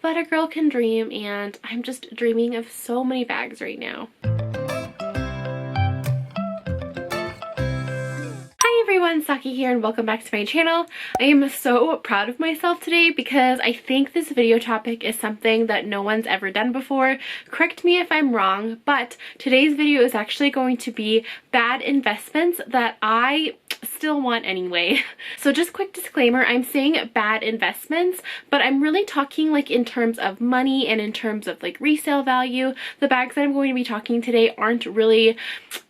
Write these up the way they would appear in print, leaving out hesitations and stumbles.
but a girl can dream, and I'm just dreaming of so many bags right now. Hi everyone, Saki here and welcome back to my channel. I am so proud of myself today because I think this video topic is something that no one's ever done before. Correct me if I'm wrong, but today's video is actually going to be bad investments that I still want anyway. So just quick disclaimer, I'm saying bad investments, but I'm really talking like in terms of money and in terms of like resale value. The bags that I'm going to be talking today aren't really,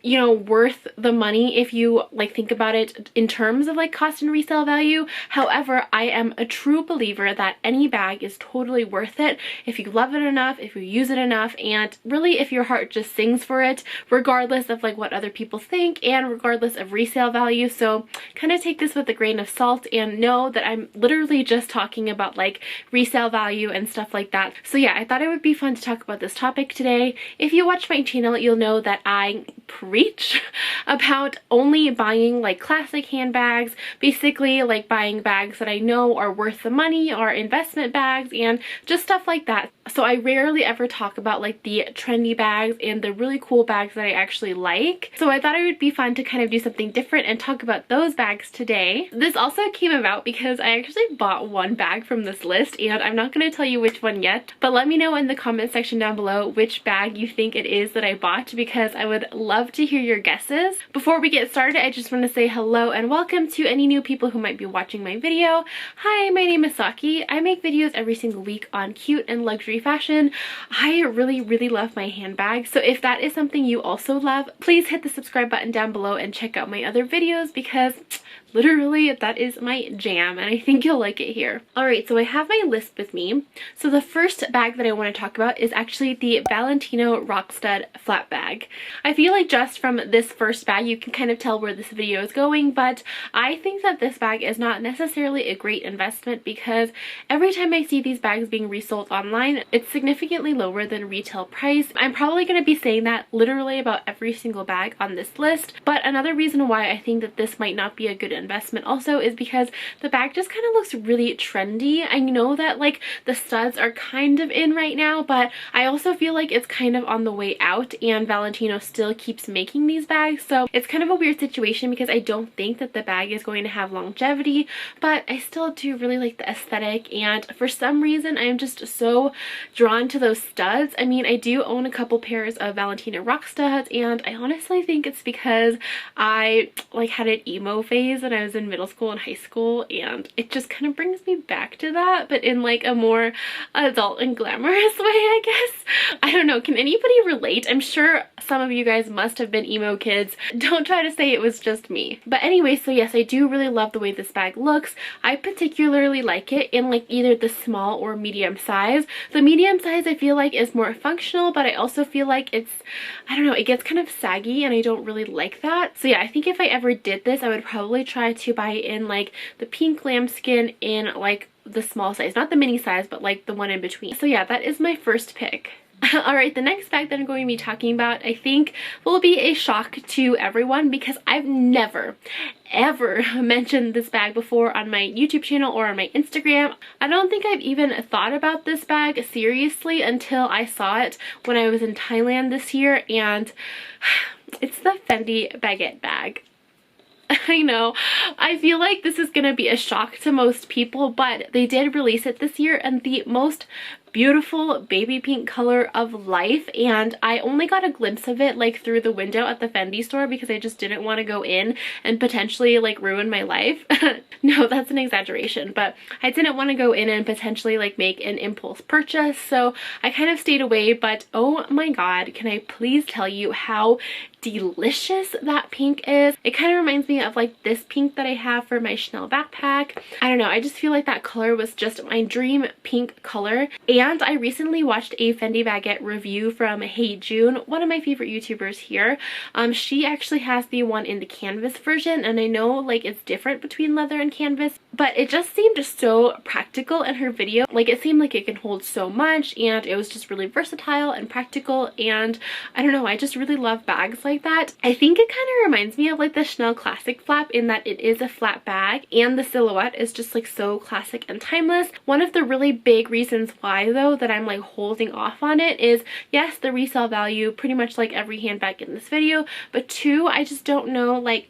you know, worth the money if you like think about it in terms of like cost and resale value. However, I am a true believer that any bag is totally worth it if you love it enough, if you use it enough, and really if your heart just sings for it, regardless of like what other people think and regardless of resale value. So kind of take this with a grain of salt and know that I'm literally just talking about like resale value and stuff like that. So yeah, I thought it would be fun to talk about this topic today. If you watch my channel, you'll know that I preach about only buying like classic handbags, basically like buying bags that I know are worth the money, or investment bags and just stuff like that. So I rarely ever talk about like the trendy bags and the really cool bags that I actually like. So I thought it would be fun to kind of do something different and talk about those bags today. This also came about because I actually bought one bag from this list, and I'm not going to tell you which one yet, but let me know in the comment section down below which bag you think it is that I bought, because I would love to hear your guesses. Before we get started, I just want to say hello and welcome to any new people who might be watching my video. Hi, my name is Saki. I make videos every single week on cute and luxury fashion. I really love my handbags, so if that is something you also love, please hit the subscribe button down below and check out my other videos, because literally that is my jam and I think you'll like it here. Alright, so I have my list with me. So the first bag that I want to talk about is actually the Valentino rockstud flat bag. I feel like just from this first bag you can kind of tell where this video is going, but I think that this bag is not necessarily a great investment because every time I see these bags being resold online, it's significantly lower than retail price. I'm probably going to be saying that literally about every single bag on this list, but another reason why I think that this might not be a good investment also is because the bag just kind of looks really trendy. I know that like the studs are kind of in right now, but I also feel like it's kind of on the way out, and Valentino still keeps making these bags, so it's kind of a weird situation because I don't think that the bag is going to have longevity, but I still do really like the aesthetic, and for some reason I am just so drawn to those studs. I mean, I do own a couple pairs of Valentino rock studs, and I honestly think it's because I like had an emo phase when I was in middle school and high school, and it just kind of brings me back to that, but in like a more adult and glamorous way, I guess. I don't know, can anybody relate? I'm sure some of you guys must have been emo kids. Don't try to say it was just me. But anyway, so yes, I do really love the way this bag looks. I particularly like it in like either the small or medium size. The medium size I feel like is more functional, but I also feel like it's, I don't know, it gets kind of saggy and I don't really like that. So yeah, I think if I ever did this, I would probably try to buy it in like the pink lambskin in like the small size, not the mini size, but like the one in between. So yeah, that is my first pick. Alright, the next bag that I'm going to be talking about I think will be a shock to everyone because I've never ever mentioned this bag before on my YouTube channel or on my Instagram. I don't think I've even thought about this bag seriously until I saw it when I was in Thailand this year, and it's the Fendi Baguette bag. I know, I feel like this is gonna be a shock to most people, but they did release it this year in the most beautiful baby pink color of life, and I only got a glimpse of it like through the window at the Fendi store because I just didn't want to go in and potentially like ruin my life. No, that's an exaggeration, but I didn't want to go in and potentially like make an impulse purchase, so I kind of stayed away. But oh my god, can I please tell you how delicious that pink is? It kind of reminds me of like this pink that I have for my Chanel backpack. I don't know, I just feel like that color was just my dream pink color. And I recently watched a Fendi Baguette review from Hey June, one of my favorite YouTubers here. She actually has the one in the canvas version, and I know like it's different between leather and canvas, but it just seemed so practical in her video. Like it seemed like it can hold so much, and it was just really versatile and practical, and I don't know, I just really love bags like that. I think it kind of reminds me of like the Chanel classic flap in that it is a flat bag and the silhouette is just like so classic and timeless. One of the really big reasons why though that I'm like holding off on it is, yes, the resale value, pretty much like every handbag in this video, but two, I just don't know like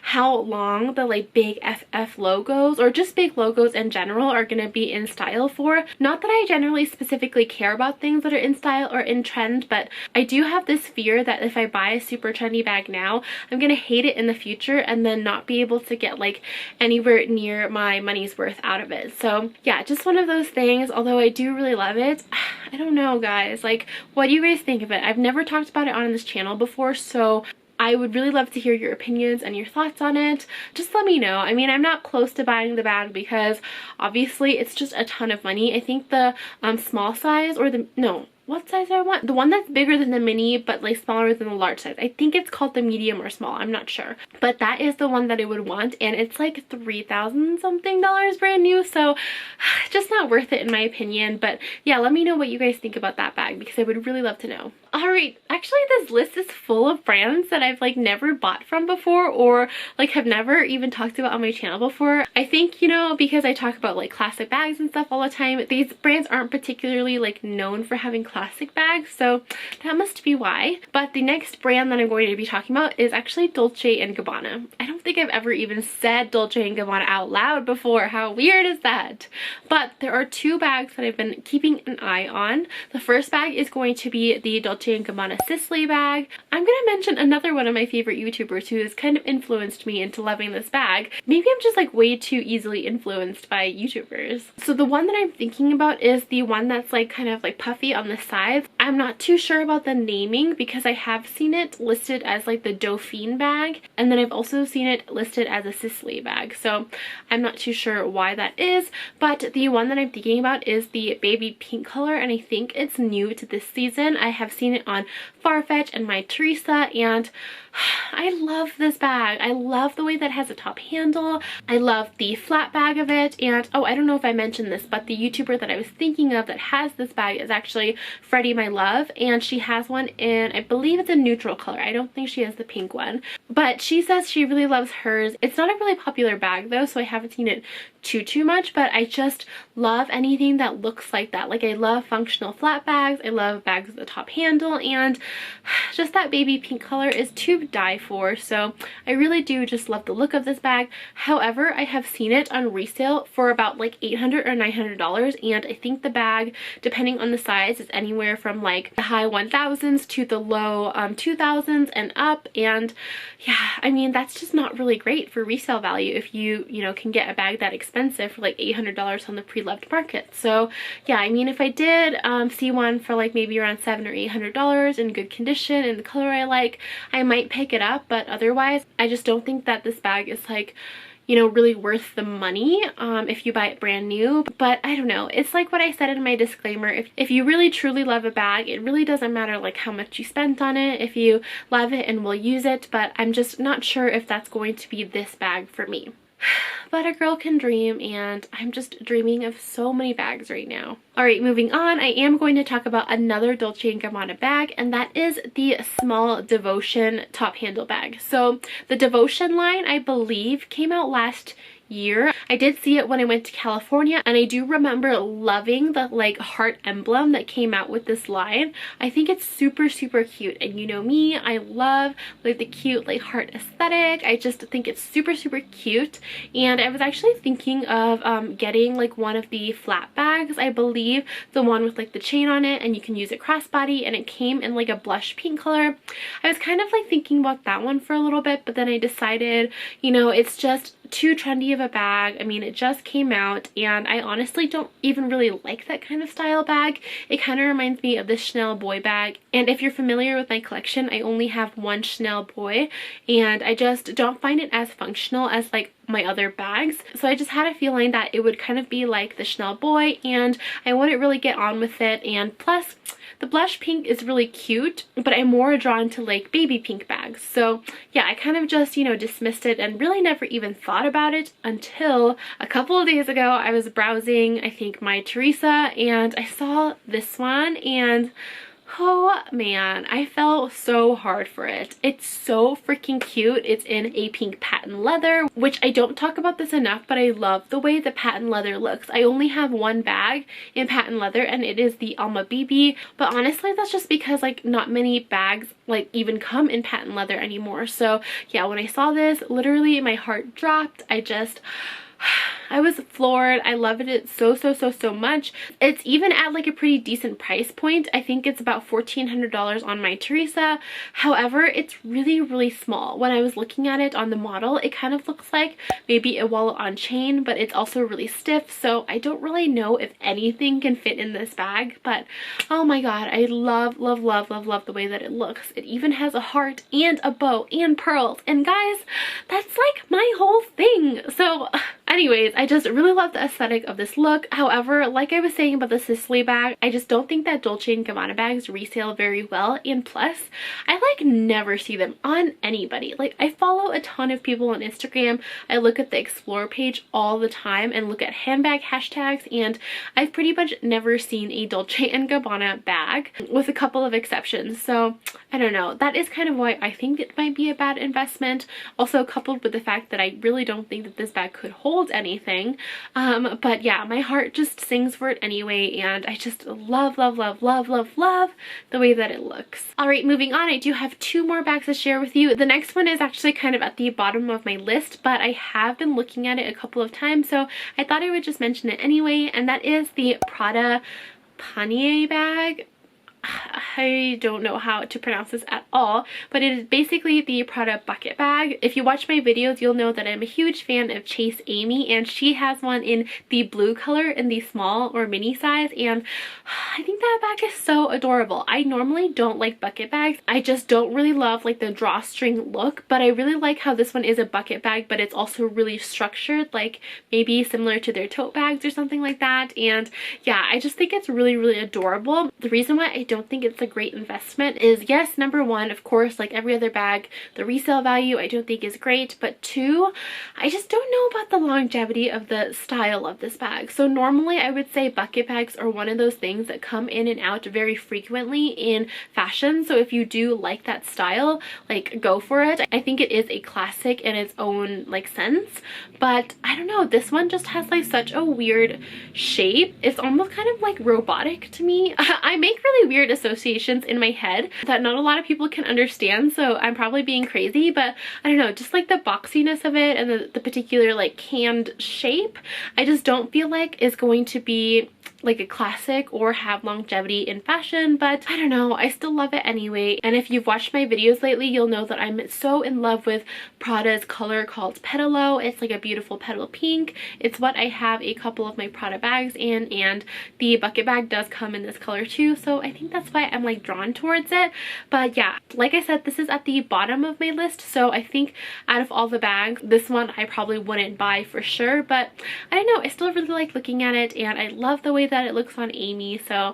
how long the like big FF logos or just big logos in general are going to be in style for. Not that I generally specifically care about things that are in style or in trend, but I do have this fear that if I buy a super trendy bag now, I'm going to hate it in the future and then not be able to get like anywhere near my money's worth out of it. So yeah, just one of those things. Although I do really love it, I don't know guys, like what do you guys think of it? I've never talked about it on this channel before, so I would really love to hear your opinions and your thoughts on it. Just let me know. I mean, I'm not close to buying the bag because obviously it's just a ton of money. I think the small size, or the, no, what size do I want? The one that's bigger than the mini but like smaller than the large size. I think it's called the medium or small. I'm not sure. But that is the one that I would want, and it's like $3,000 something brand new. So just not worth it in my opinion. But yeah, let me know what you guys think about that bag because I would really love to know. Alright, actually this list is full of brands that I've like never bought from before or like have never even talked about on my channel before. I think, you know, because I talk about like classic bags and stuff all the time, these brands aren't particularly like known for having classic bags, so that must be why. But the next brand that I'm going to be talking about is actually Dolce & Gabbana. I don't think I've ever even said Dolce & Gabbana out loud before. How weird is that? But there are two bags that I've been keeping an eye on. The first bag is going to be the Dolce & Gabbana Sisley bag. I'm going to mention another one of my favorite YouTubers who has kind of influenced me into loving this bag. Maybe I'm just like way too easily influenced by YouTubers. So the one that I'm thinking about is the one that's like kind of like puffy on the sides. I'm not too sure about the naming because I have seen it listed as like the Dauphine bag, and then I've also seen it listed as a Sisley bag. So I'm not too sure why that is, but the one that I'm thinking about is the baby pink color, and I think it's new to this season. I have seen it on Farfetch and My Teresa, and I love this bag. I love the way that it has a top handle. I love the flat bag of it, and oh, I don't know if I mentioned this, but the YouTuber that I was thinking of that has this bag is actually Freddie My Love, and she has one in, I believe it's a neutral color. I don't think she has the pink one, but she says she really loves hers. It's not a really popular bag though, so I haven't seen it too much, but I just love anything that looks like that. Like I love functional flat bags. I love bags with a top handle, and just that baby pink color is to die for. So I really do just love the look of this bag. However, I have seen it on resale for about like $800 or $900, and I think the bag, depending on the size, is anywhere from like the high 1000s to the low 2000s and up. And yeah, I mean, that's just not really great for resale value if you know, can get a bag that expensive for like $800 on the pre-loved market. So yeah, I mean, if I did see one for like maybe around $700 or $800 in good condition and the color I like, I might pick it up. But otherwise, I just don't think that this bag is like, you know, really worth the money if you buy it brand new. But I don't know, it's like what I said in my disclaimer. If you really truly love a bag, it really doesn't matter like how much you spent on it if you love it and will use it. But I'm just not sure if that's going to be this bag for me. But a girl can dream, and I'm just dreaming of so many bags right now. Alright, moving on, I am going to talk about another Dolce & Gabbana bag, and that is the small Devotion top handle bag. So the Devotion line, I believe, came out last year. I did see it when I went to California, and I do remember loving the like heart emblem that came out with this line. I think it's super cute, and you know me, I love like the cute like heart aesthetic. I just think it's super cute, and I was actually thinking of getting like one of the flat bags. I believe the one with like the chain on it and you can use it crossbody, and it came in like a blush pink color. I was kind of like thinking about that one for a little bit, but then I decided, you know, it's just too trendy of a bag. I mean, it just came out, and I honestly don't even really like that kind of style bag. It kind of reminds me of this Chanel boy bag, and if you're familiar with my collection, I only have one Chanel boy, and I just don't find it as functional as like my other bags. So I just had a feeling that it would kind of be like the Chanel boy, and I wouldn't really get on with it. And plus, the blush pink is really cute, but I'm more drawn to like baby pink bags. So yeah, I kind of just, you know, dismissed it and really never even thought about it until a couple of days ago. I was browsing, I think, My Teresa, and I saw this one, and Oh man, I fell so hard for it. It's so freaking cute. It's in a pink patent leather, which I don't talk about this enough, but I love the way the patent leather looks. I only have one bag in patent leather and it is the Alma BB, but honestly that's just because like not many bags like even come in patent leather anymore. So yeah, when I saw this, literally my heart dropped. I was floored. I loved it so much. It's even at like a pretty decent price point. I think it's about $1,400 on my Teresa. However, it's really small. When I was looking at it on the model, it kind of looks like maybe a wallet on chain, but it's also really stiff. So I don't really know if anything can fit in this bag, but oh my god, I love the way that it looks. It even has a heart and a bow and pearls. And guys, that's like my whole thing. So anyways, I just really love the aesthetic of this look. However, like I was saying about the Sisley bag, I just don't think that Dolce & Gabbana bags resale very well. And plus, I like never see them on anybody. Like I follow a ton of people on Instagram. I look at the Explore page all the time and look at handbag hashtags, and I've pretty much never seen a Dolce & Gabbana bag with a couple of exceptions. So I don't know. That is kind of why I think it might be a bad investment. Also coupled with the fact that I really don't think that this bag could hold anything. But yeah, my heart just sings for it anyway, and I just love the way that it looks. All right, moving on, I do have two more bags to share with you. The next one is actually kind of at the bottom of my list, but I have been looking at it a couple of times, so I thought I would just mention it anyway, and that is the Prada Panier bag. I don't know how to pronounce this at all, but it is basically the Prada bucket bag. If you watch my videos, you'll know that I'm a huge fan of Chase Amy, and she has one in the blue color in the small or mini size, and I think that bag is so adorable. I normally don't like bucket bags. I just don't really love like the drawstring look, but I really like how this one is a bucket bag, but it's also really structured, like maybe similar to their tote bags or something like that. And yeah, I just think it's really adorable. The reason why I don't think it's a great investment is, yes, number one, of course, like every other bag, the resale value I don't think is great, but two, I just don't know about the longevity of the style of this bag. So normally I would say bucket bags are one of those things that come in and out very frequently in fashion. So if you do like that style, like go for it. I think it is a classic in its own like sense, but I don't know, this one just has like such a weird shape. It's almost kind of like robotic to me. I make really weird associations in my head that not a lot of people can understand, so I'm probably being crazy, but I don't know, just like the boxiness of it and the particular like canned shape, I just don't feel like is going to be like a classic or have longevity in fashion. But I don't know, I still love it anyway. And if you've watched my videos lately, you'll know that I'm so in love with Prada's color called Petalo. It's like a beautiful petal pink. It's what I have a couple of my Prada bags in, and the bucket bag does come in this color too, so I think that's why I'm like drawn towards it. But yeah, like I said, this is at the bottom of my list, so I think out of all the bags, this one I probably wouldn't buy for sure, but I don't know, I still really like looking at it, and I love the way that it looks on Amy, so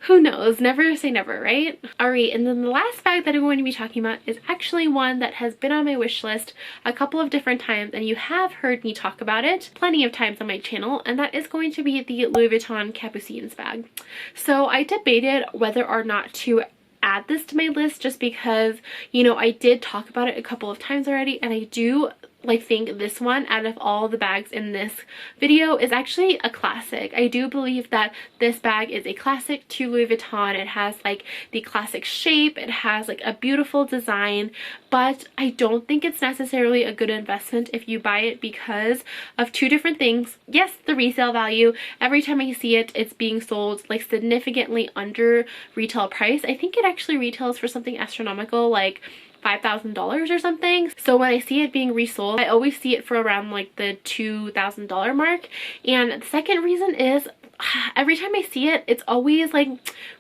who knows, never say never, right? Alright, and then the last bag that I'm going to be talking about is actually one that has been on my wish list a couple of different times, and you have heard me talk about it plenty of times on my channel, and that is going to be the Louis Vuitton Capucines bag. So I debated whether or not to add this to my list, just because, you know, I did talk about it a couple of times already, and I do like think this one out of all the bags in this video is actually a classic. I do believe that this bag is a classic to Louis Vuitton. It has like the classic shape, it has like a beautiful design, but I don't think it's necessarily a good investment if you buy it because of two different things. Yes, the resale value. Every time I see it, it's being sold like significantly under retail price. I think it actually retails for something astronomical like $5,000 or something. So when I see it being resold, I always see it for around like the $2,000 mark. And the second reason is every time I see it, it's always like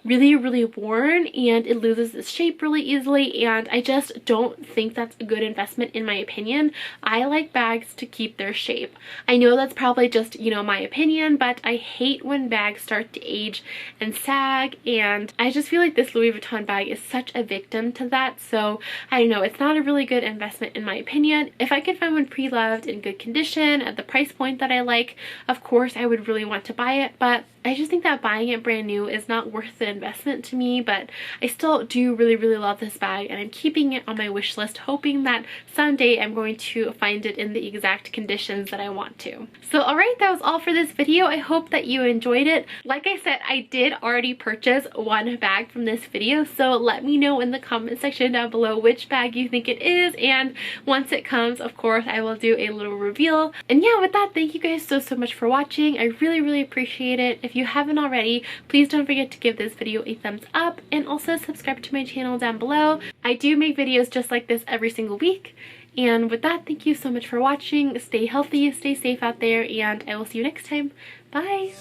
really worn, and it loses its shape really easily, and I just don't think that's a good investment in my opinion. I like bags to keep their shape. I know that's probably just, you know, my opinion, but I hate when bags start to age and sag, and I just feel like this Louis Vuitton bag is such a victim to that. So I don't know, it's not a really good investment in my opinion. If I could find one pre-loved in good condition at the price point that I like, of course I would really want to buy it, but I just think that buying it brand new is not worth the investment to me, but I still do really love this bag, and I'm keeping it on my wish list, hoping that someday I'm going to find it in the exact conditions that I want to. So alright, that was all for this video. I hope that you enjoyed it. Like I said, I did already purchase one bag from this video, so let me know in the comment section down below which bag you think it is, and once it comes, of course, I will do a little reveal. And yeah, with that, thank you guys so much for watching. I really appreciate it. If you haven't already, please don't forget to give this video a thumbs up and also subscribe to my channel down below. I do make videos just like this every single week. And with that, thank you so much for watching. Stay healthy, stay safe out there, and I will see you next time. Bye!